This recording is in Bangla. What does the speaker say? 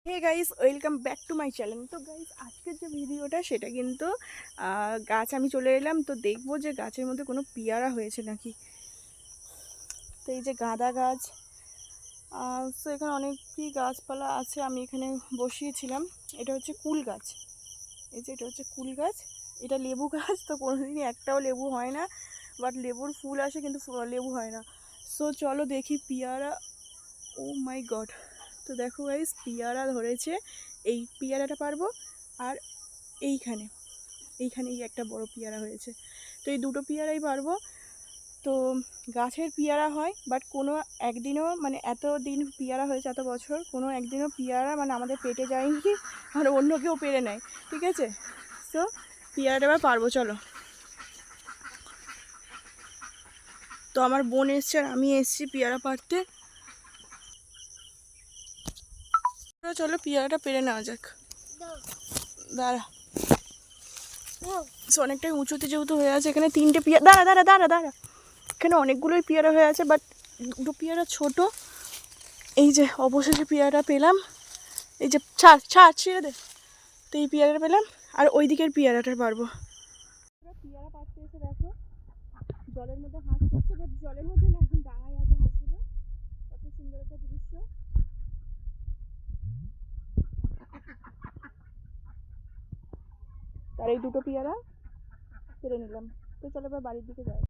Hey guys, welcome back to my channel. তো গাইস, আজকের যে ভিডিওটা সেটা কিন্তু গাছ আমি চলে এলাম তো দেখবো যে গাছের মধ্যে কোনো পিয়ারা হয়েছে নাকি। তো এই যে গাঁদা গাছ, তো এখানে অনেকই গাছপালা আছে। আমি এখানে বসিয়েছিলাম। এটা হচ্ছে কুল গাছ। এই যে এটা হচ্ছে কুল গাছ, এটা লেবু গাছ। তো কোনোদিনই একটাও লেবু হয় না, বাট লেবুর ফুল আসে কিন্তু লেবু হয় না। সো চলো দেখি পিয়ারা। ও মাই গড! তো দেখো গাইস, পিয়ারা ধরেছে। এই পিয়ারাটা পারবো। আর এইখানে এইখানে একটা বড় পিয়ারা হয়েছে। তো এই দুটো পিয়ারাই পারবো। তো গাছের পিয়ারা হয়, বাট কোনো একদিনও মানে এত দিন পিয়ারা হয়েছে, এত বছর কোনো একদিনও পিয়ারা মানে আমাদের পেটে যায়নি, আর অন্য কেউ পেরে নেয়। ঠিক আছে, তো পিয়ারাটা এবার পারবো। চলো। তো আমার বোন এসছে আর আমি এসছি পিয়ারা পারতে। চলো পিয়ারাটা পেরে নেওয়া যাক। দাঁড়া, অনেকটাই উঁচুতে যেহেতু হয়ে আছে, এখানে তিনটে পিয়ারা। দাঁড়া দাঁড়া দাঁড়া দাঁড়া, এখানে অনেকগুলোই পেয়ারা হয়ে আছে, বাট দুটো পেয়ারা ছোট। এই যে অবশেষে পেয়ারাটা পেলাম। এই যে ছাড় ছাড়, ছেড়ে দে। তো এই পেয়ারাটা পেলাম, আর ওই দিকের পেয়ারাটা পারবো। পেয়ারা পাচ্ছে এসে দেখো, জলের মধ্যে হাঁস করছে, বাট জলের মধ্যে না, এখন ডাঙায় আছে হাঁসগুলো। কত সুন্দর একটা দৃশ্য। আর এই দুটো পেয়ারা পেরে নিলাম। তো চলো এবার বাড়ির দিকে যাই।